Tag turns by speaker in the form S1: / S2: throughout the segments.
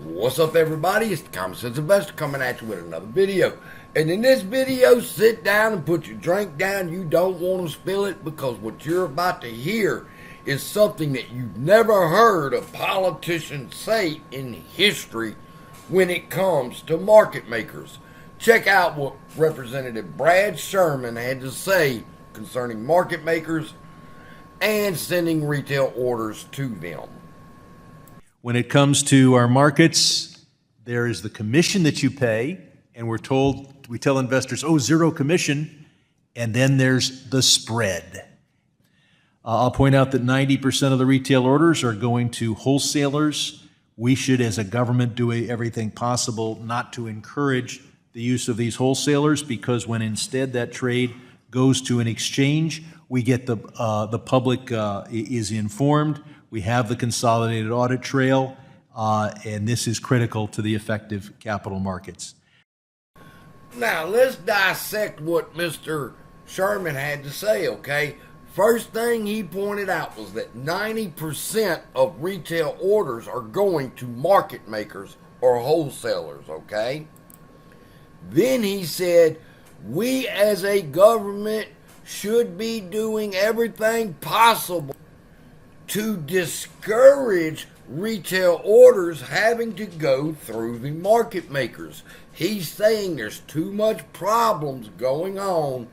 S1: What's up, everybody? It's the Common Sense Investor coming at you with another video. And in this video, sit down and put your drink down. You don't want to spill it, because what you're about to hear is something that you've never heard a politician say in history when it comes to market makers. Check out what Representative Rep Sherman had to say concerning market makers and sending retail orders to them.
S2: When it comes to our markets, there is the commission that you pay, and we tell investors, oh, zero commission, and then there's the spread. I'll point out that 90% of the retail orders are going to wholesalers. We should, as a government, do everything possible not to encourage the use of these wholesalers, because when instead that trade goes to an exchange, we get the public is informed. We have the consolidated audit trail, and this is critical to the effective capital markets.
S1: Now, let's dissect what Mr. Sherman had to say, okay? First thing he pointed out was that 90% of retail orders are going to market makers or wholesalers, okay? Then he said, we as a government should be doing everything possible to discourage retail orders having to go through the market makers. He's saying there's too much problems going on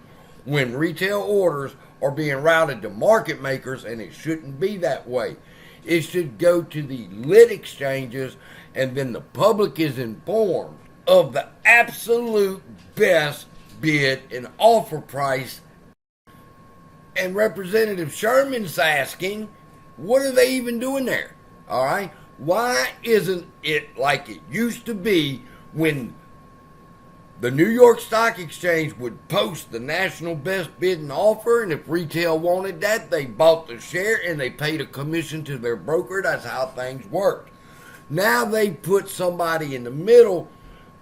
S1: when retail orders are being routed to market makers, and it shouldn't be that way. It should go to the lit exchanges, and then the public is informed of the absolute best bid and offer price. And Representative Sherman's asking, what are they even doing there? All right? Why isn't it like it used to be when the New York Stock Exchange would post the national best bid and offer, and if retail wanted that, they bought the share and they paid a commission to their broker? That's how things worked. Now they put somebody in the middle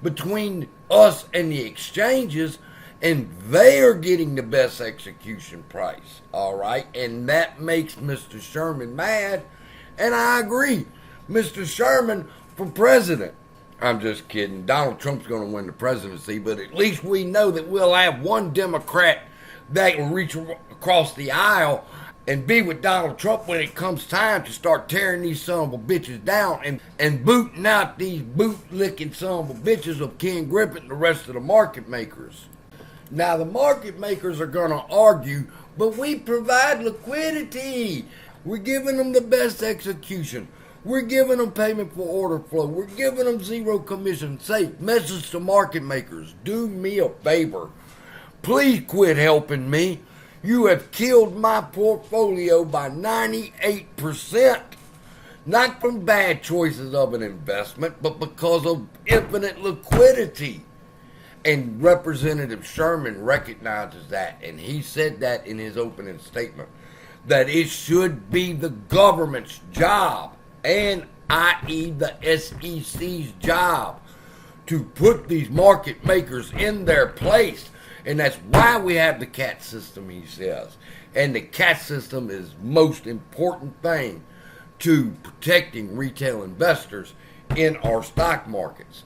S1: between us and the exchanges, and they are getting the best execution price, all right? And that makes Mr. Sherman mad, and I agree. Mr. Sherman for president. I'm just kidding. Donald Trump's going to win the presidency, but at least we know that we'll have one Democrat that will reach across the aisle and be with Donald Trump when it comes time to start tearing these son of a bitches down and booting out these boot-licking son of a bitches of Ken Griffin and the rest of the market makers. Now, the market makers are going to argue, but we provide liquidity. We're giving them the best execution. We're giving them payment for order flow. We're giving them zero commission. Say, message to market makers, do me a favor. Please quit helping me. You have killed my portfolio by 98%. Not from bad choices of an investment, but because of infinite liquidity. And Representative Sherman recognizes that, and he said that in his opening statement, that it should be the government's job, and i.e. the SEC's job, to put these market makers in their place. And that's why we have the CAT system, he says. And the CAT system is the most important thing to protecting retail investors in our stock markets.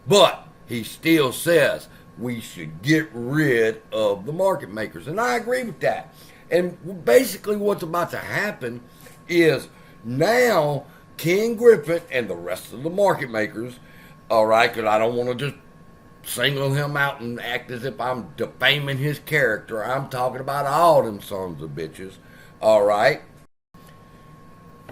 S1: But he still says we should get rid of the market makers. And I agree with that. And basically what's about to happen is now Ken Griffin and the rest of the market makers, all right, because I don't want to just single him out and act as if I'm defaming his character. I'm talking about all them sons of bitches, all right?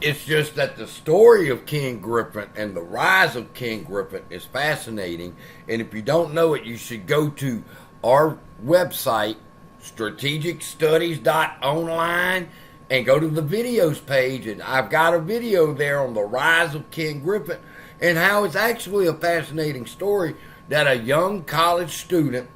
S1: It's just that the story of Ken Griffin and the rise of Ken Griffin is fascinating. And if you don't know it, you should go to our website, strategicstudies.online, and go to the videos page. And I've got a video there on the rise of Ken Griffin and how it's actually a fascinating story that a young college student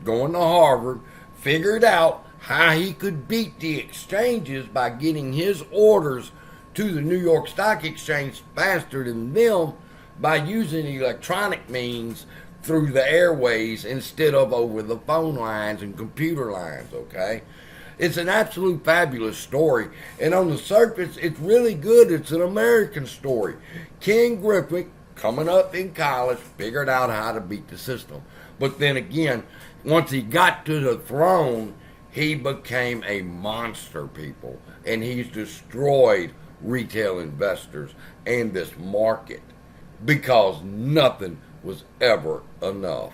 S1: going to Harvard figured out how he could beat the exchanges by getting his orders to the New York Stock Exchange faster than them by using electronic means through the airways instead of over the phone lines and computer lines, okay? It's an absolute fabulous story, and on the surface, it's really good. It's an American story. Ken Griffin coming up in college, figured out how to beat the system. But then again, once he got to the throne, he became a monster, people. And he's destroyed retail investors and this market because nothing was ever enough.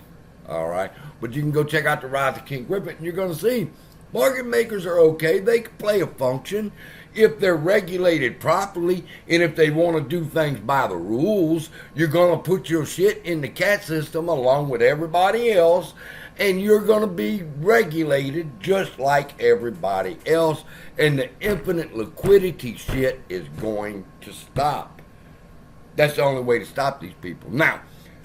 S1: All right? But you can go check out The Rise of King Griffin, and you're going to see market makers are okay. They can play a function if they're regulated properly, and if they want to do things by the rules. You're going to put your shit in the cat system along with everybody else, and you're going to be regulated just like everybody else, and the infinite liquidity shit is going to stop. That's the only way to stop these people. Now,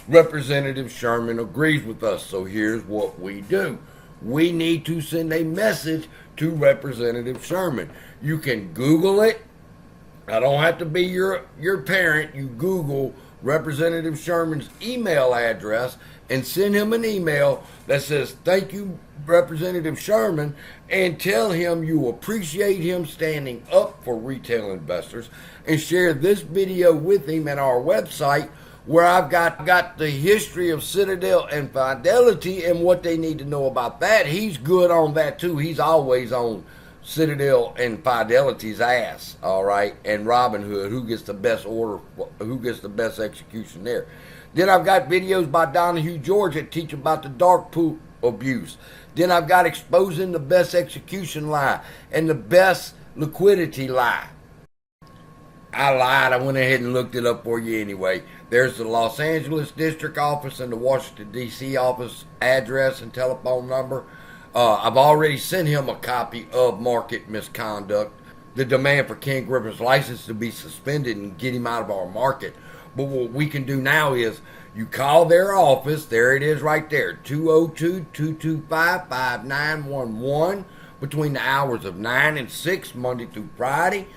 S1: Representative Sherman agrees with us, so here's what we do. We need to send a message to Representative Sherman. You can Google it. I don't have to be your parent. You Google Representative Sherman's email address and send him an email that says, "Thank you, Representative Sherman," and tell him you appreciate him standing up for retail investors, and share this video with him at our website, where I've got the history of Citadel and Fidelity and what they need to know about that. He's good on that too. He's always on Citadel and Fidelity's ass, all right, and Robinhood, who gets the best order, who gets the best execution there. Then I've got videos by Donahue George that teach about the dark pool abuse. Then I've got exposing the best execution lie and the best liquidity lie. I lied. I went ahead and looked it up for you anyway. There's the Los Angeles District Office and the Washington, D.C. office address and telephone number. I've already sent him a copy of Market Misconduct, the demand for King Griffin's license to be suspended and get him out of our market. But what we can do now is you call their office. There it is right there, 202-225-5911, between the hours of 9 and 6, Monday through Friday.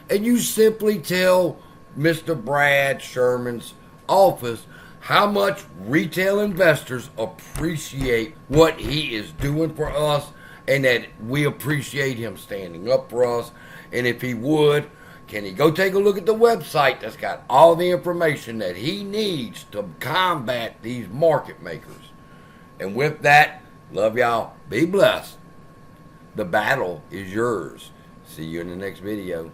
S1: And you simply tell Mr. Brad Sherman's office how much retail investors appreciate what he is doing for us, and that we appreciate him standing up for us. And if he would, can he go take a look at the website that's got all the information that he needs to combat these market makers. And with that, love y'all. Be blessed. The battle is yours. See you in the next video.